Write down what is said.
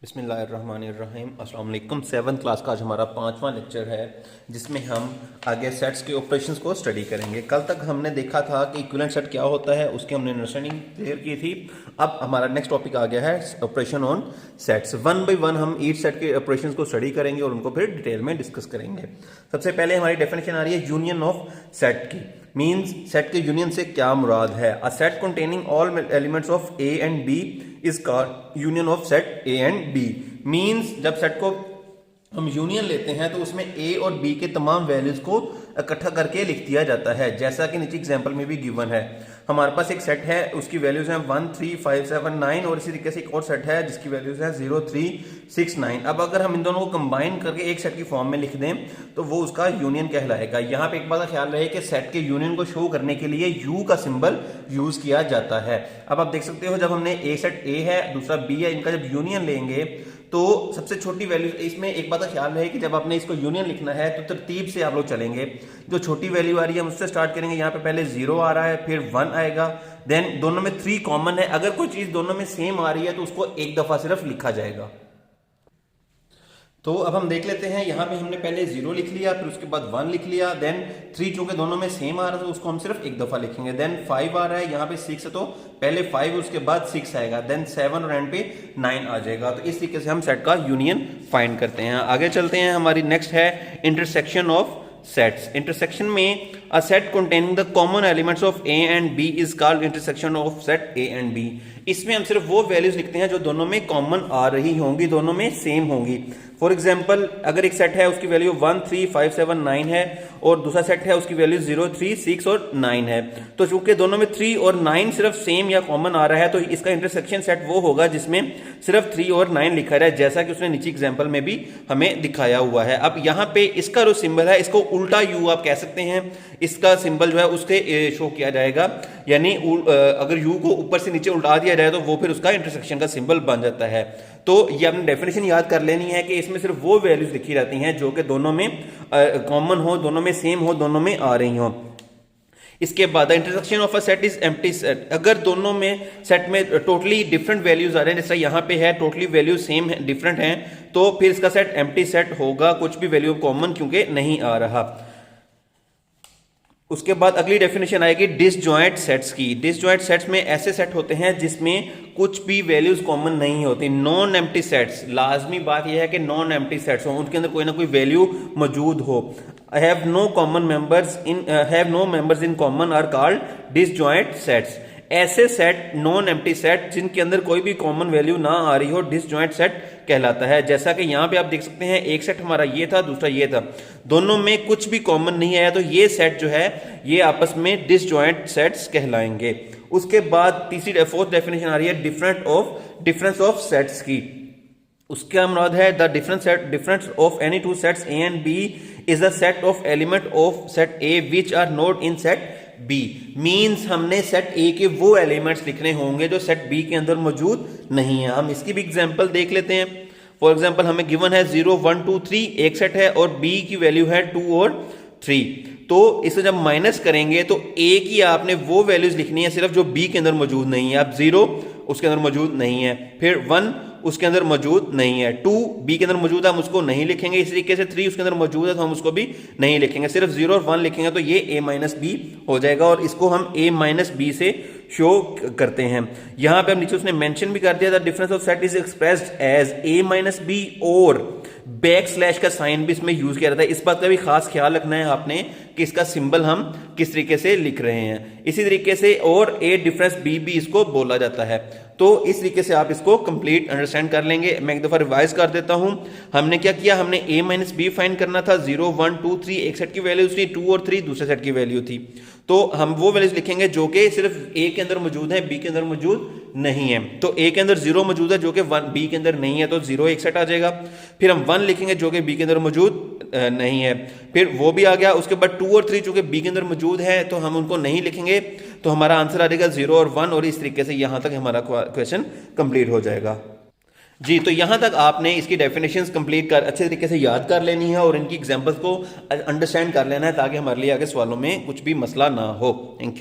बिस्मिल्लाहिर्रहमानिर्रहीम अस्सलाम वालेकुम। 7th क्लास का आज हमारा 5वां लेक्चर है जिसमें हम आगे सेट्स के ऑपरेशंस को स्टडी करेंगे। कल तक हमने देखा था कि इक्विवेलेंट सेट क्या होता है, उसकी हमने अंडरस्टैंडिंग क्लियर की थी। अब हमारा नेक्स्ट टॉपिक आ गया है operation on sets. One by one हम ईच सेट के ऑपरेशंस को स्टडी करेंगे और उनको फिर डिटेल में डिस्कस करेंगे। सबसे पहले हमारी डेफिनेशन आ रही है यूनियन ऑफ सेट की। मीन्स सेट के यूनियन से क्या मुराद है? A set containing all elements of A and B is called union of set A and B. Means जब सेट को हम यूनियन लेते हैं तो उसमें ए और बी के तमाम वैल्यूज को इकट्ठा करके लिख दिया जाता है, जैसा कि नीचे एग्जांपल में भी गिवन है। हमारे पास एक सेट है, उसकी वैल्यूज हैं 1 3 5 7 9 और इसी तरीके से एक और सेट है जिसकी वैल्यूज हैं 0 3 6 9। अब अगर हम इन दोनों को कंबाइन करके एक सेट की फॉर्म में लिख दें तो वो उसका यूनियन कहलाएगा। यहाँ पे एक बात का ख्याल रहे कि सेट के यूनियन को शो करने के लिए यू का सिंबल यूज किया जाता है। अब आप देख सकते हो जब हमने ए सेट ए है दूसरा बी है, इनका जब यूनियन लेंगे तो सबसे छोटी वैल्यू, इसमें एक बात का ख्याल रहे कि जब आपने इसको यूनियन लिखना है तो तरतीब से आप लोग चलेंगे। जो छोटी वैल्यू आ रही है हम उससे स्टार्ट करेंगे। यहाँ पे पहले 0 आ रहा है, फिर 1 आएगा, देन दोनों में 3 कॉमन है। अगर कोई चीज दोनों में सेम आ रही है तो उसको एक दफा सिर्फ लिखा जाएगा। तो अब हम देख लेते हैं, यहाँ पे हमने पहले 0 लिख लिया, फिर उसके बाद 1 लिख लिया, देन 3 चूंकि दोनों में सेम आ रहा था तो उसको हम सिर्फ एक दफा लिखेंगे। देन 5 आ रहा है, यहाँ पे 6 है तो पहले 5 उसके बाद 6 आएगा, देन 7 और एंड पे 9 आ जाएगा। तो इस तरीके से हम सेट का यूनियन फाइंड करते हैं। आगे चलते हैं, हमारी नेक्स्ट है इंटरसेक्शन ऑफ सेट्स। इंटरसेक्शन में a set containing the common elements of A and B is called intersection of set A and B. इसमें हम सिर्फ वो वैल्यूज लिखते हैं जो दोनों में कॉमन आ रही होंगी, दोनों में सेम होंगी। फॉर एग्जाम्पल अगर एक सेट है उसकी वैल्यू 1 3 5 7 9 है और दूसरा सेट है उसकी वैल्यू 0 3 6 और 9 है, तो चूंकि दोनों में 3 और 9 सिर्फ सेम या कॉमन आ रहा है तो इसका इंटरसेक्शन सेट वो होगा जिसमें सिर्फ 3 और 9 लिखा रहा है, जैसा कि उसने नीचे एग्जाम्पल में भी हमें दिखाया हुआ है। अब यहाँ पे इसका जो सिंबल है इसको उल्टा यू आप कह सकते हैं, इसका सिंबल जो है उसके शो किया जाएगा। यानी अगर यू को ऊपर से नीचे उल्टा दिया जाए तो वो फिर उसका इंटरसेक्शन का सिंबल बन जाता है। तो ये आपने डेफिनेशन याद कर लेनी है कि इसमें सिर्फ वो वैल्यूज लिखी जाती हैं जो कि दोनों में कॉमन हो, दोनों में सेम हो, दोनों में आ रही हो। इसके बाद intersection of a set is empty set. अगर दोनों में सेट में टोटली डिफरेंट वैल्यूज आ रहे हैं, जैसा यहाँ पे है टोटली वैल्यू सेम है डिफरेंट हैं, तो फिर इसका सेट एम्प्टी सेट होगा, कुछ भी वैल्यू कॉमन क्योंकि नहीं आ रहा। उसके बाद अगली डेफिनेशन आएगी डिसजॉइंट सेट्स की। डिसजॉइंट सेट्स में ऐसे सेट होते हैं जिसमें कुछ भी वैल्यूज कॉमन नहीं होती। नॉन एम्प्टी सेट्स, लाजमी बात यह है कि नॉन एम्प्टी सेट्स हो, उनके अंदर कोई ना कोई वैल्यू मौजूद हो। Have no members in common are called disjoint sets. ऐसे सेट नॉन एम्प्टी सेट जिनके अंदर कोई भी कॉमन वैल्यू ना आ रही हो डिसजॉइंट सेट कहलाता है। जैसा कि यहाँ पे आप देख सकते हैं एक सेट हमारा ये था, दूसरा ये था, दोनों में कुछ भी कॉमन नहीं आया तो ये सेट जो है ये आपस में डिसजॉइंट सेट्स कहलाएंगे। उसके बाद तीसरी फोर्थ डेफिनेशन आ रही है डिफरेंस ऑफ सेट्स की। उसका मुराद है the difference of any two sets A and B is the set of element of set A which are not in set B. Means हमने सेट ए के वो एलिमेंट्स लिखने होंगे जो सेट बी के अंदर मौजूद नहीं है। हम इसकी भी एग्जांपल देख लेते हैं। फॉर एग्जांपल हमें गिवन है 0 1 2 3 एक सेट है और बी की वैल्यू है 2 और 3। तो इसे जब माइनस करेंगे तो ए की आपने वो वैल्यूज लिखनी है सिर्फ जो बी के अंदर मौजूद नहीं है। अब 0 उसके अंदर मौजूद नहीं है, फिर 1 उसके अंदर मौजूद नहीं है, 2 बी के अंदर मौजूद है हम उसको नहीं लिखेंगे, इस तरीके से 3 उसके अंदर मौजूद है तो हम उसको भी नहीं लिखेंगे, सिर्फ 0 और 1 लिखेंगे तो ये a माइनस बी हो जाएगा और इसको हम a माइनस बी से शो करते हैं। यहां पे हम नीचे उसने मेंशन भी कर दिया था difference of set is expressed as a minus B और बैक स्लैश का साइन भी इसमें यूज किया जाता है। इस बात का भी खास ख्याल रखना है आपने कि इसका सिंबल हम किस तरीके से लिख रहे हैं। इसी तरीके से और a डिफरेंस b भी इसको बोला जाता है। तो इस तरीके से आप इसको कंप्लीट अंडरस्टैंड कर लेंगे। मैं एक दफा रिवाइज कर देता हूं। हमने क्या किया, हमने a माइनस बी फाइंड करना था। 0 1 2 3 एक सेट की वैल्यू थी, 2 और 3 दूसरे सेट की वैल्यू थी। तो हम वो वैल्यूज लिखेंगे जो कि सिर्फ a के अंदर मौजूद है, b के अंदर मौजूद नहीं है। तो a के अंदर 0 मौजूद है जो कि b के अंदर नहीं है, तो 0 एक सेट आ जाएगा। फिर हम 1 लिखेंगे जो कि b के अंदर मौजूद नहीं है, फिर वो भी आ गया। उसके बाद 2 और 3 जो कि b के अंदर मौजूद है तो हम उनको नहीं लिखेंगे, तो हमारा आंसर आ जाएगा 0 और 1 और इस तरीके से यहां तक हमारा क्वेश्चन कंप्लीट हो जाएगा। जी, तो यहां तक आपने इसकी डेफिनेशंस कंप्लीट कर अच्छे तरीके से याद कर लेनी है और इनकी एग्जांपल्स को अंडरस्टैंड कर लेना है ताकि हमारे लिए आगे सवालों में कुछ भी मसला ना हो। Thank you.